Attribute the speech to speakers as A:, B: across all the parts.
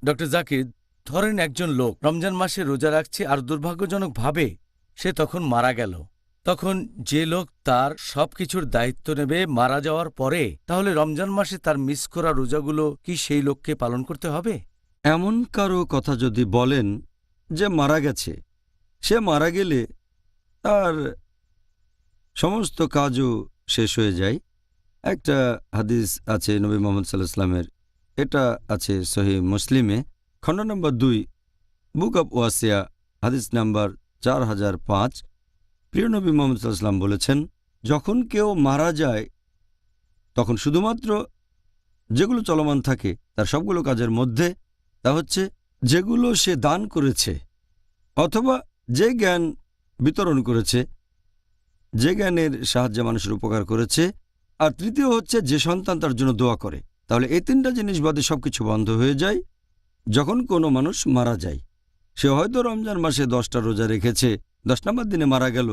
A: Doctor Zakir, ধরেন একজন লোক রমজান মাসে রোজা রাখছে আর দুর্ভাগ্যজনকভাবে সে তখন মারা গেল। তখন যে লোক তার সবকিছুর দায়িত্ব নেবে মারা যাওয়ার পরে, তাহলে রমজান মাসে তার মিস করা রোজাগুলো কি সেই লোককে পালন করতে হবে?
B: এমন কারো কথা যদি বলেন যে মারা গেছে, সে মারা গেলে তার সমস্ত কাজও শেষ হয়ে যায়। একটা হাদিস আছে নবী মোহাম্মদ সাল্লাল্লাহু আলাইহি ওয়াসাল্লামের, এটা আছে সহিহ মুসলিমে, খণ্ড নম্বর 2, বুক অব ওয়াসিয়া, হাদিস নাম্বার 4005। প্রিয় নবী মোহাম্মদ সাল্লাল্লাহু আলাইহি ওয়াসাল্লাম বলেছেন, যখন কেউ মারা যায় তখন শুধুমাত্র যেগুলো চলমান থাকে তার সবগুলো কাজের মধ্যে, তা হচ্ছে যেগুলো সে দান করেছে অথবা যে জ্ঞান বিতরণ করেছে, যে জ্ঞানের সাহায্যে মানুষের উপকার করেছে, আর তৃতীয় হচ্ছে যে সন্তান তার জন্য দোয়া করে। তাহলে এই তিনটা জিনিস বাদে সবকিছু বন্ধ হয়ে যায় যখন কোনো মানুষ মারা যায়। সে হয়তো রমজান মাসে 10টা রোজা রেখেছে, 10 নম্বর দিনে মারা গেল,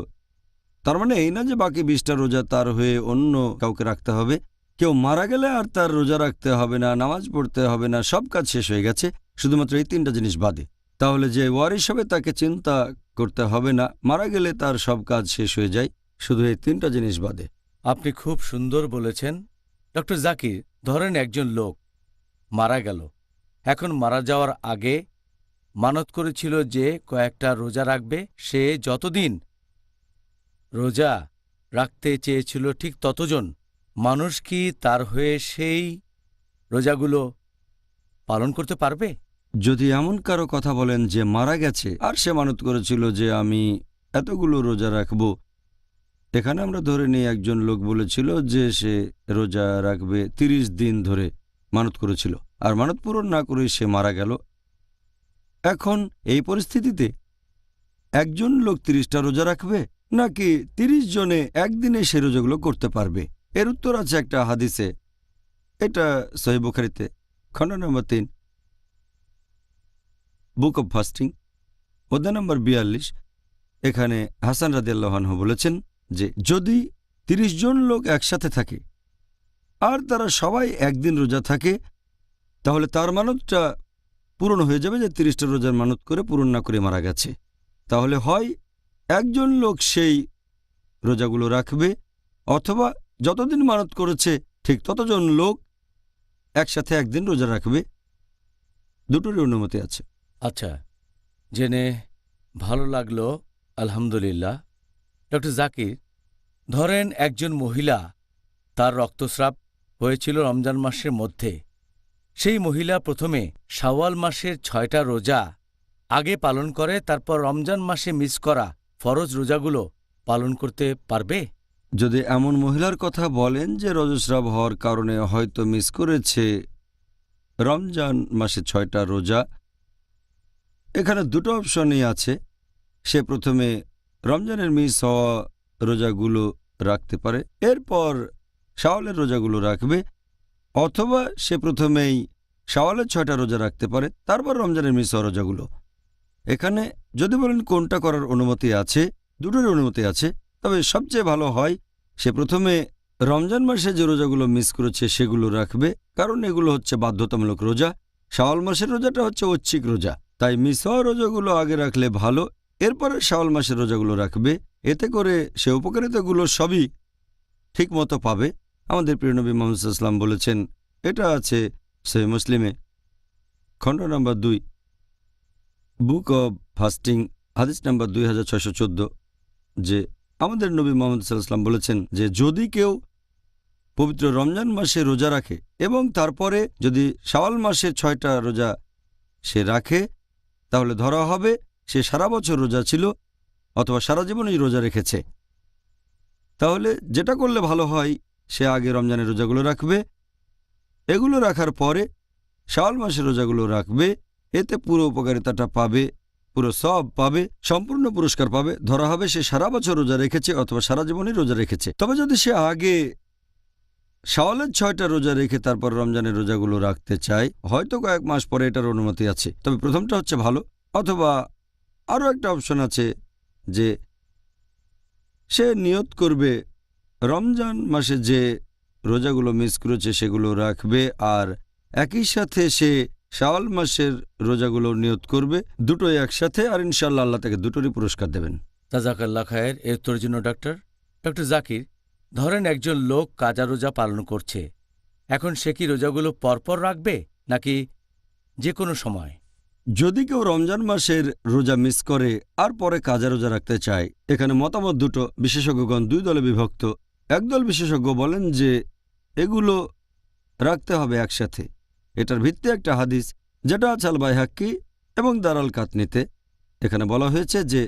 B: তার মানে এই না যে বাকি 20টা রোজা তার হয়ে অন্য কাউকে রাখতে হবে। কেউ মারা গেলে আর তার রোজা রাখতে হবে না, নামাজ পড়তে হবে না, সব কাজ শেষ হয়ে গেছে শুধুমাত্র এই তিনটা জিনিস বাদে। তাহলে যে ওয়ারিস হবে তাকে চিন্তা করতে হবে না, মারা গেলে তার সব কাজ শেষ হয়ে যায় শুধু এই তিনটা জিনিস বাদে।
A: আপনি খুব সুন্দর বলেছেন। ডক্টর জাকির, ধরেন একজন লোক মারা গেল, এখন মারা যাওয়ার আগে মানত করেছিল যে কয়েকটা রোজা রাখবে। সে যতদিন রোজা রাখতে চেয়েছিল ঠিক ততজন মানুষ কি তার হয়ে সেই রোজাগুলো পালন করতে পারবে?
B: যদি এমন কারো কথা বলেন যে মারা গেছে আর সে মানত করেছিল যে আমি এতগুলো রোজা রাখব, এখানে আমরা ধরে নিই একজন লোক বলেছিল যে সে রোজা রাখবে 30 দিন ধরে মানত করেছিল, আর মানত পূরণ না করে সে মারা গেল। এখন এই পরিস্থিতিতে একজন লোক 30টা রোজা রাখবে নাকি 30 জনে একদিনে সে রোজাগুলো করতে পারবে? এর উত্তর আছে একটা হাদিসে, এটা সহিহ বুখারীতে, খণ্ড নম্বর 3, বুক অব ফাস্টিং, অধ্যায় নম্বর 42। এখানে হাসান রাদিয়াল্লাহু আনহু বলেছেন যে যদি 30 জন লোক একসাথে থাকে আর তারা সবাই একদিন রোজা থাকে, তাহলে তার মানতটা পূরণ হয়ে যাবে যে 30টা রোজার মানত করে পূরণ না করে মারা গেছে। তাহলে হয় একজন লোক সেই রোজাগুলো রাখবে, অথবা যতদিন মানত করেছে ঠিক ততজন লোক একসাথে একদিন রোজা রাখবে। দুটোরই অনুমতি আছে।
A: আচ্ছা, জেনে ভালো লাগলো, আলহামদুলিল্লাহ। ডক্টর জাকির, ধরেন একজন মহিলা, তার রক্তস্রাব হয়েছিল রমজান মাসের মধ্যে। সেই মহিলা প্রথমে শাওয়াল মাসের 6টা রোজা আগে পালন করে, তারপর রমজান মাসে মিস করা ফরজ রোজাগুলো পালন করতে পারবে?
B: যদি এমন মহিলার কথা বলেন যে রজস্রাব হওয়ার কারণে হয়তো মিস করেছে রমজান মাসে 6টা রোজা, এখানে দুটো অপশনই আছে। সে প্রথমে রমজানের মিস হওয়া রোজাগুলো রাখতে পারে, এরপর শাওয়ালের রোজাগুলো রাখবে, অথবা সে প্রথমেই শাওয়ালের 6টা রোজা রাখতে পারে, তারপর রমজানের মিস হওয়া রোজাগুলো। এখানে যদি বলেন কোনটা করার অনুমতি আছে, দুটোর অনুমতি আছে, তবে সবচেয়ে ভালো হয় সে প্রথমে রমজান মাসে যে রোজাগুলো মিস করেছে সেগুলো রাখবে, কারণ এগুলো হচ্ছে বাধ্যতামূলক রোজা। শাওয়াল মাসের রোজাটা হচ্ছে ঐচ্ছিক রোজা, তাই মিস হওয়া রোজাগুলো আগে রাখলে ভালো, এরপরে শাওয়াল মাসের রোজাগুলো রাখবে। এতে করে সে উপকারিতাগুলো সবই ঠিকমতো পাবে। আমাদের প্রিয় নবী মুহাম্মদ সাল্লাল্লাহু আলাইহি ওয়াসাল্লাম বলেছেন, এটা আছে সহিহ মুসলিমে, খণ্ড নম্বর 2, বুক অব ফাস্টিং, হাদিস নাম্বার 2614, যে আমাদের নবী মুহাম্মদ সাল্লাল্লাহু আলাইহি ওয়াসাল্লাম বলেছেন যে যদি কেউ পবিত্র রমজান মাসে রোজা রাখে এবং তারপরে যদি শাওয়াল মাসের 6টা রোজা সে রাখে, তাহলে ধরা হবে সে সারা বছর রোজা ছিল অথবা সারা জীবনই রোজা রেখেছে। তাহলে যেটা করলে ভালো হয়, সে আগে রমজানের রোজাগুলো রাখবে, এগুলো রাখার পরে শাওয়াল মাসের রোজাগুলো রাখবে। এতে পুরো উপকারিতাটা পাবে, পুরো সওয়াব পাবে, সম্পূর্ণ পুরস্কার পাবে। ধরা হবে সে সারা বছর রোজা রেখেছে অথবা সারা জীবনই রোজা রেখেছে। তবে যদি সে আগে শাওয়ালের 6টা রোজা রেখে তারপর রমজানের রোজাগুলো রাখতে চায়, হয়তো কয়েক মাস পরে এটার অনুমতি আছে, তবে প্রথমটা হচ্ছে ভালো। অথবা আরও একটা অপশন আছে যে সে নিয়ত করবে রমজান মাসে যে রোজাগুলো মিস করেছে সেগুলো রাখবে, আর একই সাথে সে শাওয়াল মাসের রোজাগুলো নিয়ত করবে দুটোই একসাথে, আর ইনশাআল্লাহ আল্লাহ তাকে দুটোরই পুরস্কার দেবেন।
A: জাজাকাল্লাহ খায়ের। এর তোর জন্য ডক্টর জাকির, ধরেন একজন লোক কাজা রোজা পালন করছে, এখন সে কি রোজাগুলো পরপর রাখবে নাকি যে কোনো সময়?
B: যদি কেউ রমজান মাসের রোজা মিস করে আর পরে কাজা রোজা রাখতে চায়, এখানে মতামত দুটো। বিশেষজ্ঞগণ দুই দলে বিভক্ত। একদল বিশেষজ্ঞ বলেন যে এগুলো রাখতে হবে একসাথে। এটার ভিত্তি একটা হাদিস যেটা আছে আল বাইহাক্কি এবং দারাল কাতনিতে। এখানে বলা হয়েছে যে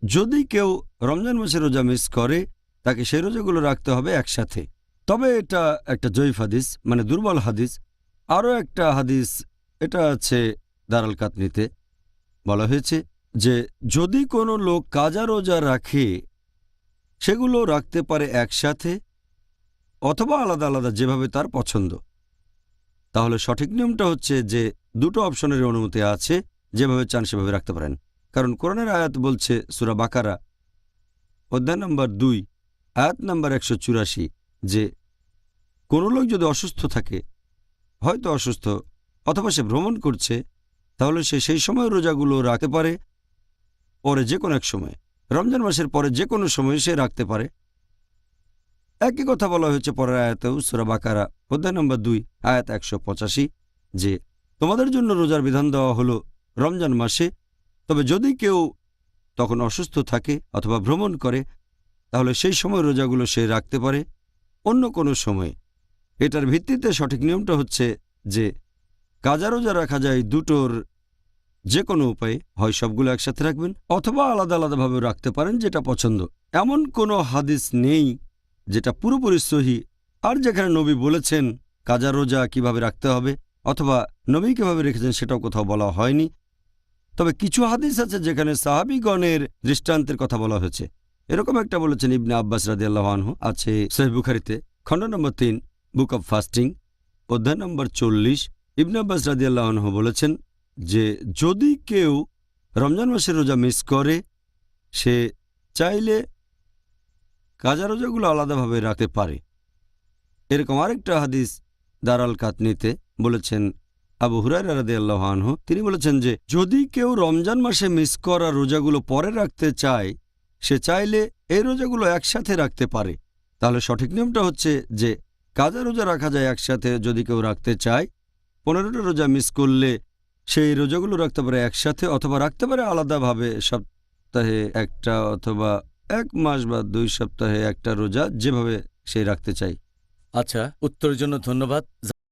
B: যদি কেউ রমজান মাসের রোজা মিস করে তাকে সেই রোজাগুলো রাখতে হবে একসাথে। তবে এটা একটা জয়ীফ হাদিস, মানে দুর্বল হাদিস। আরও একটা হাদিস, এটা আছে দারাল কাতনিতে, বলা হয়েছে যে যদি কোনো লোক কাজা রোজা রাখে সেগুলো রাখতে পারে একসাথে অথবা আলাদা আলাদা যেভাবে তার পছন্দ। তাহলে সঠিক নিয়মটা হচ্ছে যে দুটো অপশনের অনুমতি আছে, যেভাবে চান সেভাবে রাখতে পারেন। কারণ কোরআনের আয়াত বলছে সূরা বাকারা অধ্যায় নম্বর 2 আয়াত নম্বর 184 যে কোনো লোক যদি অসুস্থ থাকে, হয়তো অসুস্থ অথবা সে ভ্রমণ করছে, তাহলে সে সেই সময় রোজাগুলো রাখতে পারে, পরে যে কোনো এক সময়, রমজান মাসের পরে যে কোনো সময় সে রাখতে পারে। একই কথা বলা হয়েছে পরের আয়াতেও সূরা বাকারা অধ্যায় নম্বর 2 আয়াত 185 যে তোমাদের জন্য রোজার বিধান দেওয়া হলো রমজান মাসে, তবে যদি কেউ তখন অসুস্থ থাকে অথবা ভ্রমণ করে তাহলে সেই সময় রোজাগুলো সে রাখতে পারে অন্য কোনো সময়। এটার ভিত্তিতে সঠিক নিয়মটা হচ্ছে যে কাজা রোজা রাখা যায় দুটোর যে কোনো উপায়ে, হয় সবগুলো একসাথে রাখবেন অথবা আলাদা আলাদাভাবে রাখতে পারেন, যেটা পছন্দ। এমন কোনো হাদিস নেই যেটা পুরোপুরি সহি আর যেখানে নবী বলেছেন কাজা রোজা কিভাবে রাখতে হবে অথবা নবী কিভাবে রেখেছেন সেটাও কোথাও বলা হয়নি। তবে কিছু হাদিস আছে যেখানে সাহাবীগণের দৃষ্টান্তের কথা বলা হয়েছে। এরকম একটা বলেছেন ইবনে আব্বাস রাদিয়াল্লাহু আনহু, আছে সহিহ বুখারীতে খণ্ড নম্বর 3 বুক অব ফাস্টিং অধ্যায় নম্বর 40। ইবনে আব্বাস রাদিয়াল্লাহু আনহু বলেছেন যে যদি কেউ রমজান মাসের রোজা মিস করে সে চাইলে কাজা রোজাগুলো আলাদাভাবে রাখতে পারে। এরকম আরেকটা হাদিস দারাল কাতনিতে বলেছেন আবু হুরায়রা রাদিয়াল্লাহু আনহু, তিনি বলেছেন যে যদি কেউ রমজান মাসে মিস করা রোজাগুলো পরে রাখতে চায় সে চাইলে এই রোজাগুলো একসাথে রাখতে পারে। তাহলে সঠিক নিয়মটা হচ্ছে যে কাজা রোজা রাখা যায় একসাথে যদি কেউ রাখতে চায়। 15টা রোজা মিস করলে সেই রোজাগুলো রাখতে পারে একসাথে অথবা রাখতে পারে আলাদাভাবে, সপ্তাহে একটা অথবা 1 মাস বা 2 সপ্তাহে একটা রোজা, যেভাবে সে রাখতে চায়।
A: আচ্ছা, উত্তরের জন্য ধন্যবাদ।